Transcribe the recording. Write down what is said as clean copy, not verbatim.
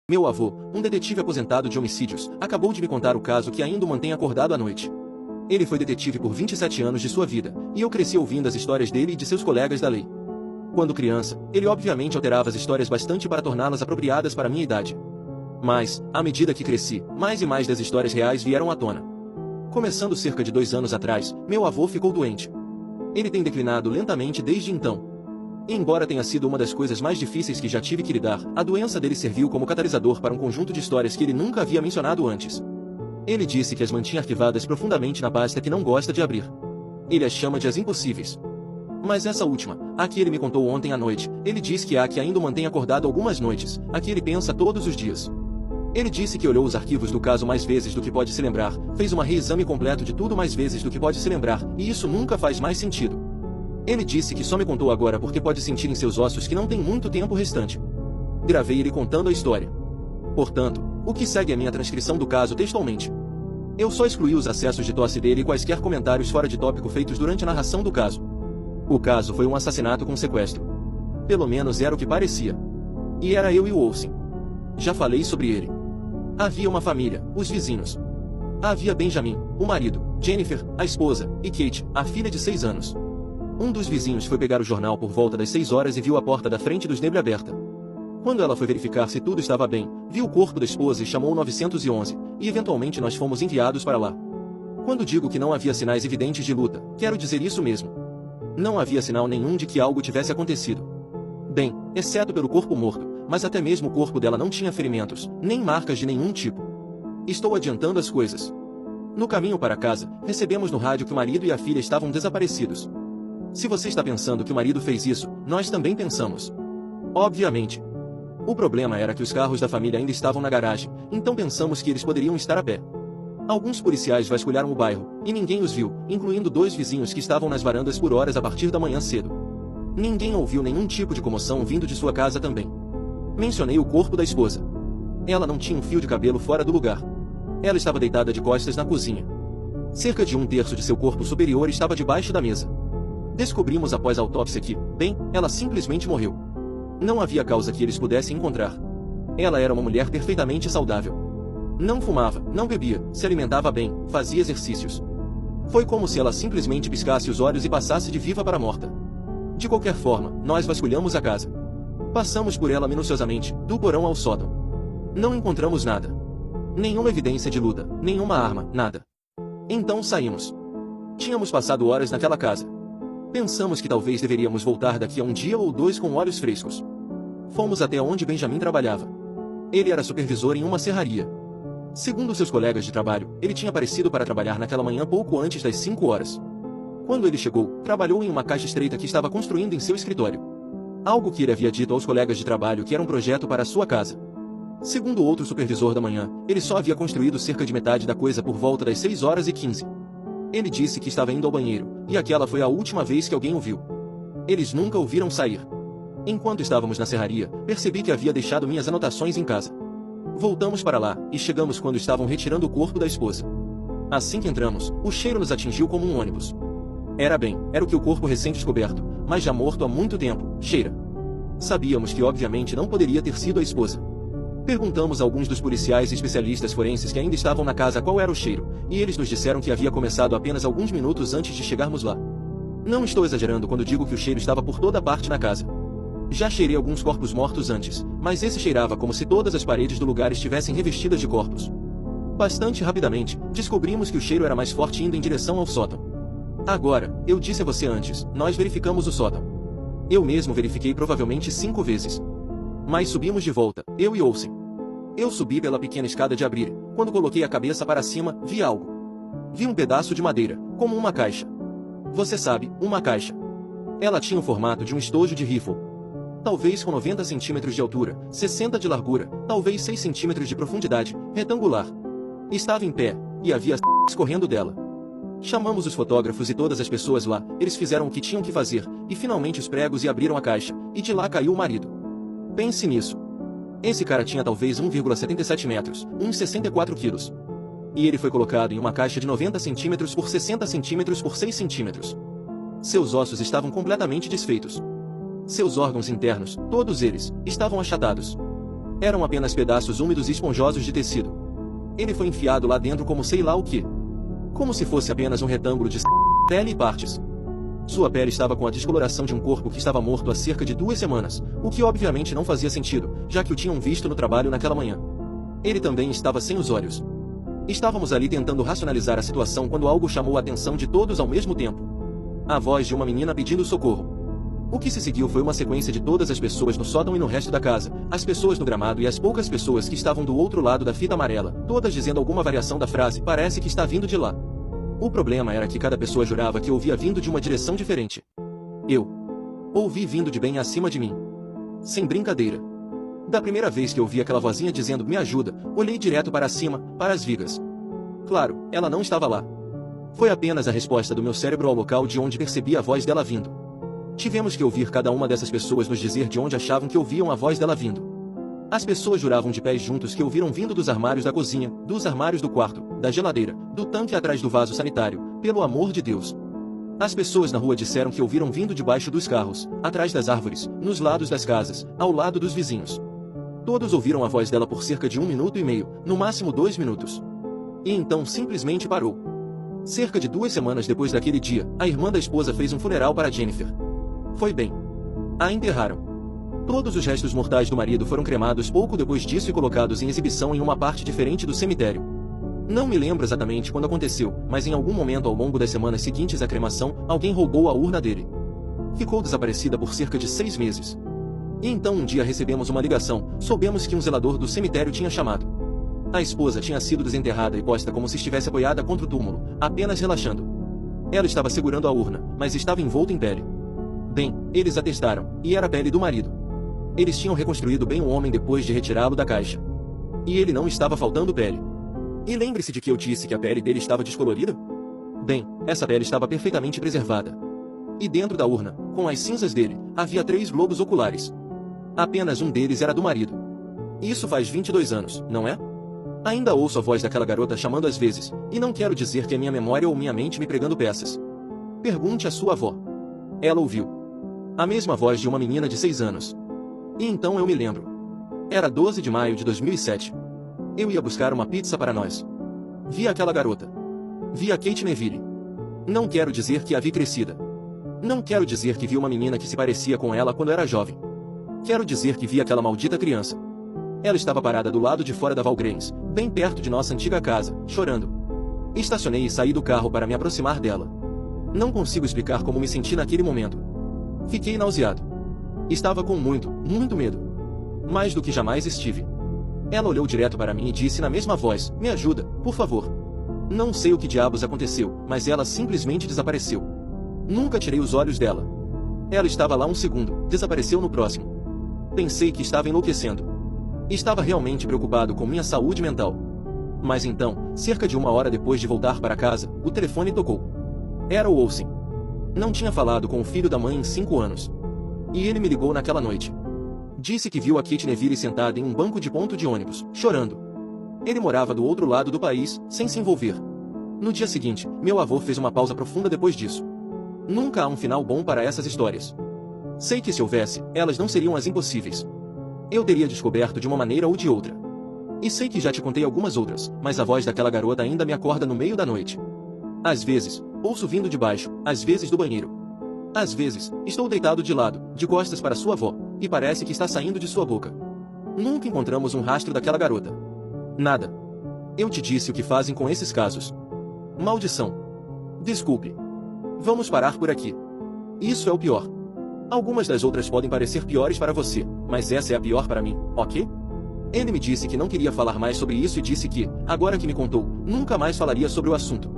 Meu avô, um detetive aposentado de homicídios, acabou de me contar o caso que ainda o mantém acordado à noite. Ele foi detetive por 27 anos de sua vida, e eu cresci ouvindo as histórias dele e de seus colegas da lei. Quando criança, ele obviamente alterava as histórias bastante para torná-las apropriadas para minha idade. Mas, à medida que cresci, mais e mais das histórias reais vieram à tona. Começando cerca de 2 anos atrás, meu avô ficou doente. Ele tem declinado lentamente desde então. E embora tenha sido uma das coisas mais difíceis que já tive que lidar, a doença dele serviu como catalisador para um conjunto de histórias que ele nunca havia mencionado antes. Ele disse que as mantinha arquivadas profundamente na pasta que não gosta de abrir. Ele as chama de as impossíveis. Mas essa última, a que ele me contou ontem à noite, ele diz que é a que ainda o mantém acordado algumas noites, a que ele pensa todos os dias. Ele disse que olhou os arquivos do caso mais vezes do que pode se lembrar, fez um reexame completo de tudo mais vezes do que pode se lembrar, e isso nunca faz mais sentido. Ele disse que só me contou agora porque pode sentir em seus ossos que não tem muito tempo restante. Gravei ele contando a história. Portanto, o que segue é minha transcrição do caso textualmente. Eu só excluí os acessos de tosse dele e quaisquer comentários fora de tópico feitos durante a narração do caso. O caso foi um assassinato com sequestro. Pelo menos era o que parecia. E era eu e o Olsen. Já falei sobre ele. Havia uma família, os vizinhos. Havia Benjamin, o marido, Jennifer, a esposa, e Kate, a filha de 6 anos. Um dos vizinhos foi pegar o jornal por volta das 6 horas e viu a porta da frente dos Neble aberta. Quando ela foi verificar se tudo estava bem, viu o corpo da esposa e chamou o 911, e eventualmente nós fomos enviados para lá. Quando digo que não havia sinais evidentes de luta, quero dizer isso mesmo. Não havia sinal nenhum de que algo tivesse acontecido. Bem, exceto pelo corpo morto, mas até mesmo o corpo dela não tinha ferimentos, nem marcas de nenhum tipo. Estou adiantando as coisas. No caminho para casa, recebemos no rádio que o marido e a filha estavam desaparecidos. Se você está pensando que o marido fez isso, nós também pensamos. Obviamente. O problema era que os carros da família ainda estavam na garagem, então pensamos que eles poderiam estar a pé. Alguns policiais vasculharam o bairro, e ninguém os viu, incluindo 2 vizinhos que estavam nas varandas por horas a partir da manhã cedo. Ninguém ouviu nenhum tipo de comoção vindo de sua casa também. Mencionei o corpo da esposa. Ela não tinha um fio de cabelo fora do lugar. Ela estava deitada de costas na cozinha. Cerca de 1/3 de seu corpo superior estava debaixo da mesa. Descobrimos após a autópsia que, bem, ela simplesmente morreu. Não havia causa que eles pudessem encontrar. Ela era uma mulher perfeitamente saudável. Não fumava, não bebia, se alimentava bem, fazia exercícios. Foi como se ela simplesmente piscasse os olhos e passasse de viva para morta. De qualquer forma, nós vasculhamos a casa. Passamos por ela minuciosamente, do porão ao sótão. Não encontramos nada. Nenhuma evidência de luta, nenhuma arma, nada. Então saímos. Tínhamos passado horas naquela casa. Pensamos que talvez deveríamos voltar daqui a 1 dia ou 2 com olhos frescos. Fomos até onde Benjamin trabalhava. Ele era supervisor em uma serraria. Segundo seus colegas de trabalho, ele tinha aparecido para trabalhar naquela manhã pouco antes das 5 horas. Quando ele chegou, trabalhou em uma caixa estreita que estava construindo em seu escritório. Algo que ele havia dito aos colegas de trabalho que era um projeto para a sua casa. Segundo outro supervisor da manhã, ele só havia construído cerca de metade da coisa por volta das 6h15. Ele disse que estava indo ao banheiro, e aquela foi a última vez que alguém o viu. Eles nunca o viram sair. Enquanto estávamos na serraria, percebi que havia deixado minhas anotações em casa. Voltamos para lá, e chegamos quando estavam retirando o corpo da esposa. Assim que entramos, o cheiro nos atingiu como um ônibus. Era o que o corpo recém-descoberto, mas já morto há muito tempo, cheira. Sabíamos que obviamente não poderia ter sido a esposa. Perguntamos a alguns dos policiais e especialistas forenses que ainda estavam na casa qual era o cheiro, e eles nos disseram que havia começado apenas alguns minutos antes de chegarmos lá. Não estou exagerando quando digo que o cheiro estava por toda parte na casa. Já cheirei alguns corpos mortos antes, mas esse cheirava como se todas as paredes do lugar estivessem revestidas de corpos. Bastante rapidamente, descobrimos que o cheiro era mais forte indo em direção ao sótão. Agora, eu disse a você antes, nós verificamos o sótão. Eu mesmo verifiquei provavelmente 5 vezes. Mas subimos de volta, eu e Olsen. Eu subi pela pequena escada de abrir. Quando coloquei a cabeça para cima, vi algo. Vi um pedaço de madeira, como uma caixa. Você sabe, uma caixa. Ela tinha o formato de um estojo de rifle. Talvez com 90 centímetros de altura, 60 de largura, talvez 6 centímetros de profundidade, retangular. Estava em pé, e havia escorrendo dela. Chamamos os fotógrafos e todas as pessoas lá, eles fizeram o que tinham que fazer, e finalmente os pregos e abriram a caixa, e de lá caiu o marido. Pense nisso. Esse cara tinha talvez 1,77 metros, uns 64 quilos. E ele foi colocado em uma caixa de 90 centímetros por 60 centímetros por 6 centímetros. Seus ossos estavam completamente desfeitos. Seus órgãos internos, todos eles, estavam achatados. Eram apenas pedaços úmidos e esponjosos de tecido. Ele foi enfiado lá dentro como sei lá o que. Como se fosse apenas um retângulo de pele e partes. Sua pele estava com a descoloração de um corpo que estava morto há cerca de 2 semanas, o que obviamente não fazia sentido, já que o tinham visto no trabalho naquela manhã. Ele também estava sem os olhos. Estávamos ali tentando racionalizar a situação quando algo chamou a atenção de todos ao mesmo tempo. A voz de uma menina pedindo socorro. O que se seguiu foi uma sequência de todas as pessoas no sótão e no resto da casa, as pessoas no gramado e as poucas pessoas que estavam do outro lado da fita amarela, todas dizendo alguma variação da frase "parece que está vindo de lá". O problema era que cada pessoa jurava que ouvia vindo de uma direção diferente. Eu ouvi vindo de bem acima de mim. Sem brincadeira. Da primeira vez que ouvi aquela vozinha dizendo "me ajuda", olhei direto para cima, para as vigas. Claro, ela não estava lá. Foi apenas a resposta do meu cérebro ao local de onde percebi a voz dela vindo. Tivemos que ouvir cada uma dessas pessoas nos dizer de onde achavam que ouviam a voz dela vindo. As pessoas juravam de pés juntos que ouviram vindo dos armários da cozinha, dos armários do quarto, da geladeira, do tanque atrás do vaso sanitário, pelo amor de Deus. As pessoas na rua disseram que ouviram vindo debaixo dos carros, atrás das árvores, nos lados das casas, ao lado dos vizinhos. Todos ouviram a voz dela por cerca de 1 minuto e meio, no máximo 2 minutos. E então simplesmente parou. Cerca de 2 semanas depois daquele dia, a irmã da esposa fez um funeral para Jennifer. Foi bem. A enterraram. Todos os restos mortais do marido foram cremados pouco depois disso e colocados em exibição em uma parte diferente do cemitério. Não me lembro exatamente quando aconteceu, mas em algum momento ao longo das semanas seguintes à cremação, alguém roubou a urna dele. Ficou desaparecida por cerca de 6 meses. E então um dia recebemos uma ligação, soubemos que um zelador do cemitério tinha chamado. A esposa tinha sido desenterrada e posta como se estivesse apoiada contra o túmulo, apenas relaxando. Ela estava segurando a urna, mas estava envolta em pele. Bem, eles atestaram, e era a pele do marido. Eles tinham reconstruído bem o homem depois de retirá-lo da caixa. E ele não estava faltando pele. E lembre-se de que eu disse que a pele dele estava descolorida? Bem, essa pele estava perfeitamente preservada. E dentro da urna, com as cinzas dele, havia 3 globos oculares. Apenas um deles era do marido. Isso faz 22 anos, não é? Ainda ouço a voz daquela garota chamando às vezes, e não quero dizer que é minha memória ou minha mente me pregando peças. Pergunte à sua avó. Ela ouviu. A mesma voz de uma menina de 6 anos. E então eu me lembro. Era 12 de maio de 2007. Eu ia buscar uma pizza para nós. Vi aquela garota. Vi a Kate Neville. Não quero dizer que a vi crescida. Não quero dizer que vi uma menina que se parecia com ela quando era jovem. Quero dizer que vi aquela maldita criança. Ela estava parada do lado de fora da Valgreens, bem perto de nossa antiga casa, chorando. Estacionei e saí do carro para me aproximar dela. Não consigo explicar como me senti naquele momento. Fiquei nauseado. Estava com muito, muito medo. Mais do que jamais estive. Ela olhou direto para mim e disse na mesma voz, "Me ajuda, por favor." Não sei o que diabos aconteceu, mas ela simplesmente desapareceu. Nunca tirei os olhos dela. Ela estava lá um segundo, desapareceu no próximo. Pensei que estava enlouquecendo. Estava realmente preocupado com minha saúde mental. Mas então, cerca de 1 hora depois de voltar para casa, o telefone tocou. Era o Olsen. Não tinha falado com o filho da mãe em 5 anos. E ele me ligou naquela noite. Disse que viu a Kate Neville sentada em um banco de ponto de ônibus, chorando. Ele morava do outro lado do país, sem se envolver. No dia seguinte, meu avô fez uma pausa profunda depois disso. Nunca há um final bom para essas histórias. Sei que se houvesse, elas não seriam as impossíveis. Eu teria descoberto de uma maneira ou de outra. E sei que já te contei algumas outras, mas a voz daquela garota ainda me acorda no meio da noite. Às vezes, ouço vindo de baixo, às vezes do banheiro. Às vezes, estou deitado de lado, de costas para sua avó, e parece que está saindo de sua boca. Nunca encontramos um rastro daquela garota. Nada. Eu te disse o que fazem com esses casos. Maldição. Desculpe. Vamos parar por aqui. Isso é o pior. Algumas das outras podem parecer piores para você, mas essa é a pior para mim, ok? Ele me disse que não queria falar mais sobre isso e disse que, agora que me contou, nunca mais falaria sobre o assunto.